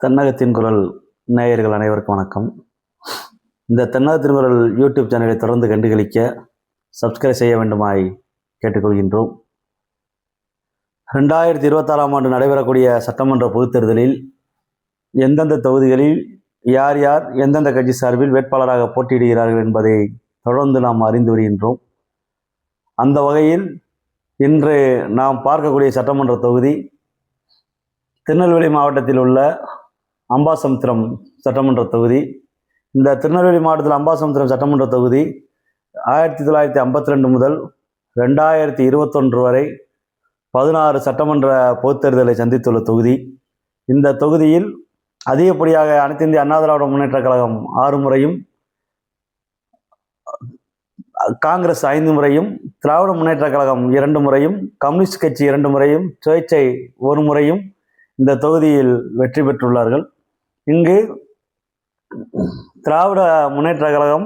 தென்னகத்தின் குரல் நேயர்கள் அனைவருக்கும் வணக்கம். இந்த தென்னகத்தின் குரல் யூடியூப் சேனலை தொடர்ந்து கண்டுகளிக்க சப்ஸ்கிரைப் செய்ய வேண்டுமாய் கேட்டுக்கொள்கின்றோம். 2026ஆம் ஆண்டு நடைபெறக்கூடிய சட்டமன்ற பொதுத் தேர்தலில் எந்தெந்த தொகுதிகளில் யார் யார் எந்தெந்த கட்சி சார்பில் வேட்பாளராக போட்டியிடுகிறார்கள் என்பதை தொடர்ந்து நாம் அறிந்து வருகின்றோம். அந்த வகையில் இன்று நாம் பார்க்கக்கூடிய சட்டமன்ற தொகுதி திருநெல்வேலி மாவட்டத்தில் உள்ள அம்பாசமுத்திரம் சட்டமன்ற தொகுதி. இந்த திருநெல்வேலி மாவட்டத்தில் அம்பாசமுத்திரம் சட்டமன்ற தொகுதி 1952 முதல் 2021 வரை 16 சட்டமன்ற பொதுத் தேர்தலை சந்தித்துள்ள தொகுதி. இந்த தொகுதியில் அதிகப்படியாக அனைத்து இந்திய அண்ணா திராவிட முன்னேற்ற கழகம் 6 முறையும், காங்கிரஸ் 5 முறையும், திராவிட முன்னேற்ற கழகம் 2 முறையும், கம்யூனிஸ்ட் கட்சி 2 முறையும், சுயேட்சை 1 முறையும் இந்த தொகுதியில் வெற்றி பெற்றுள்ளார்கள். இங்கு திராவிட முன்னேற்ற கழகம்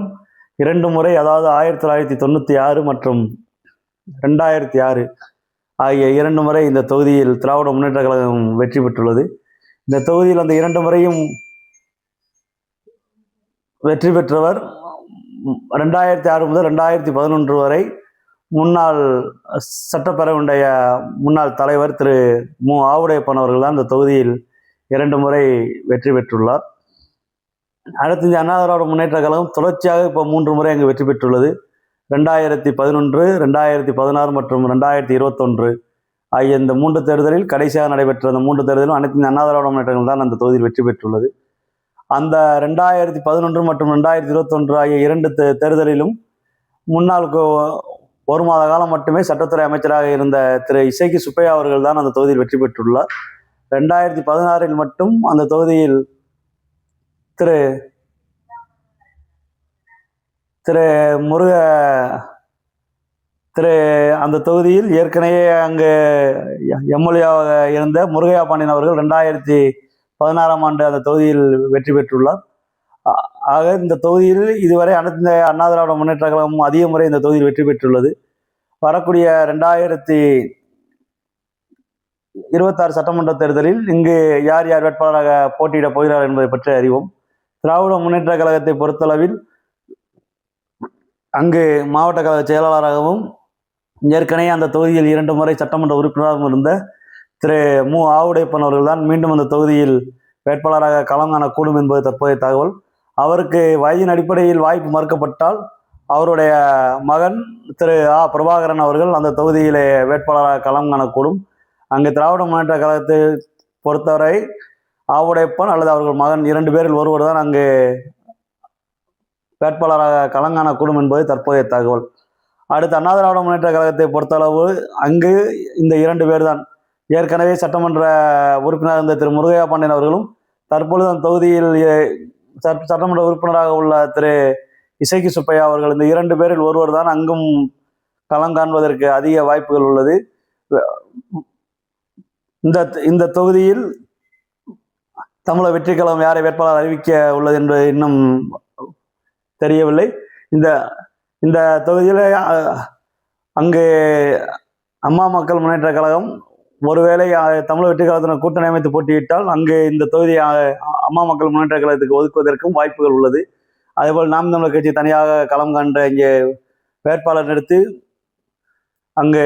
2 முறை, அதாவது 1996 மற்றும் 2006 ஆகிய 2 முறை இந்த தொகுதியில் திராவிட முன்னேற்ற கழகம் வெற்றி பெற்றுள்ளது. இந்த தொகுதியில் அந்த 2 முறையும் வெற்றி பெற்றவர் 2006 முதல் 2011 வரை முன்னாள் சட்டப்பேரவையுடைய முன்னாள் தலைவர் திரு மு. ஆவுடையப்பன் அவர்கள் தான் இந்த தொகுதியில் 2 முறை வெற்றி பெற்றுள்ளார். அடுத்து இந்த அண்ணா திராவிட முன்னேற்ற கழகம் தொடர்ச்சியாக இப்போ 3 முறை அங்கு வெற்றி பெற்றுள்ளது. 2011, 2016 மற்றும் 2021 ஆகிய இந்த 3 தேர்தலில் கடைசியாக நடைபெற்ற அந்த 3 தேர்தலும் அனைத்து இந்த அண்ணா திராவிட முன்னேற்றங்கள் தான் அந்த தொகுதியில் வெற்றி பெற்றுள்ளது. அந்த 2011 மற்றும் 2021 ஆகிய 2 தேர்தலிலும் முன்னாள் 1 மாத காலம் மட்டுமே சட்டத்துறை அமைச்சராக இருந்த திரு இசக்கி சுப்பையா அவர்கள் தான் அந்த தொகுதியில் வெற்றி பெற்றுள்ளார். 2016 மட்டும் அந்த தொகுதியில் அந்த தொகுதியில் ஏற்கனவே அங்கு எம்எல்ஏவாக இருந்த முருகையா பாண்டியன் அவர்கள் 2016ஆம் ஆண்டு அந்த தொகுதியில் வெற்றி பெற்றுள்ளார். ஆக இந்த தொகுதியில் இதுவரை அனைத்து அண்ணா திராவிட முன்னேற்ற கழகம் அதிக முறை இந்த தொகுதியில் வெற்றி பெற்றுள்ளது. வரக்கூடிய 2026 சட்டமன்ற தேர்தலில் இங்கு யார் யார் வேட்பாளராக போட்டியிடப் போகிறார் என்பதை பற்றி அறிவோம். திராவிட முன்னேற்ற கழகத்தை பொறுத்தளவில் அங்கு மாவட்ட கழக செயலாளராகவும் ஏற்கனவே அந்த தொகுதியில் 2 முறை சட்டமன்ற உறுப்பினராகவும் இருந்த திரு மு. ஆவுடையப்பன் அவர்கள் தான் மீண்டும் அந்த தொகுதியில் வேட்பாளராக களம் காணக்கூடும் என்பது தற்போதைய தகவல். அவருக்கு வயதின் அடிப்படையில் வாய்ப்பு மறுக்கப்பட்டால் அவருடைய மகன் திரு ஆ. பிரபாகரன் அவர்கள் அந்த தொகுதியிலே வேட்பாளராக களம் காணக்கூடும். அங்கு திராவிட முன்னேற்ற கழகத்தை பொறுத்தவரை ஆவுடையப்பன் அல்லது அவர்கள் மகன் 2 பேரில் ஒருவர் தான் அங்கு வேட்பாளராக களம் காணக்கூடும் என்பது தற்போதைய தகவல். அடுத்து அண்ணா திராவிட முன்னேற்ற கழகத்தை பொறுத்தளவு அங்கு இந்த 2 பேர் தான். ஏற்கனவே சட்டமன்ற உறுப்பினர் இருந்த திரு முருகையா பாண்டியன் அவர்களும் தற்பொழுது அந்த தொகுதியில் சட்டமன்ற உறுப்பினராக உள்ள திரு இசக்கி சுப்பையா அவர்கள், இந்த 2 பேரில் ஒருவர் தான் அங்கும் களம் காண்பதற்கு அதிக வாய்ப்புகள் உள்ளது. இந்த தொகுதியில் தமிழக வெற்றி கழகம் யாரை வேட்பாளர் அறிவிக்க உள்ளது என்று இன்னும் தெரியவில்லை. இந்த தொகுதியில் அங்கு அம்மா மக்கள் முன்னேற்ற கழகம் ஒருவேளை தமிழக வெற்றி கழகத்தினர் கூட்டணி அமைத்து போட்டியிட்டால் அங்கு இந்த தொகுதியை அம்மா மக்கள் முன்னேற்ற கழகத்துக்கு ஒதுக்குவதற்கும் வாய்ப்புகள் உள்ளது. அதேபோல் நாம் தமிழர் கட்சி தனியாக களம் காண்ற இங்கே வேட்பாளர் நிறுத்தி அங்கு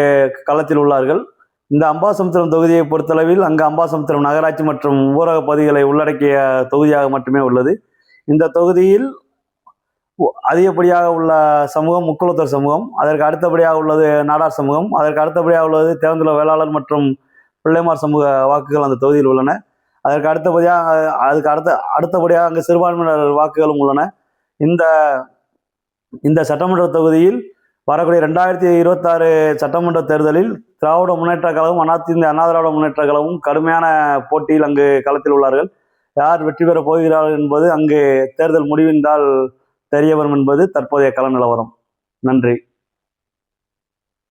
களத்தில் உள்ளார்கள். இந்த அம்பாசமுத்திரம் தொகுதியை பொறுத்தளவில் அங்கு அம்பாசமுத்திரம் நகராட்சி மற்றும் ஊரக பகுதிகளை உள்ளடக்கிய தொகுதியாக மட்டுமே உள்ளது. இந்த தொகுதியில் அதிகப்படியாக உள்ள சமூகம் முக்குளத்தூர் சமூகம், அதற்கு அடுத்தபடியாக உள்ளது நாடார் சமூகம், அதற்கு அடுத்தபடியாக உள்ளது தேவந்துள்ள வேளாளர் மற்றும் பிள்ளைமார் சமூக வாக்குகள் அந்த தொகுதியில் உள்ளன. அதற்கு அடுத்தபடியாக அங்கு சிறுபான்மையினர் வாக்குகளும் உள்ளன. இந்த சட்டமன்ற தொகுதியில் வரக்கூடிய 2026 சட்டமன்ற தேர்தலில் திராவிட முன்னேற்ற கழகம், அனைத்து இந்திய அண்ணா திராவிட முன்னேற்ற கழகம் கடுமையான போட்டியில் அங்கு களத்தில் உள்ளார்கள். யார் வெற்றி பெறப் போகிறார்கள் என்பது அங்கு தேர்தல் முடிவின்றால் தெரிய வரும் என்பது தற்போதைய கள நிலவரம். நன்றி.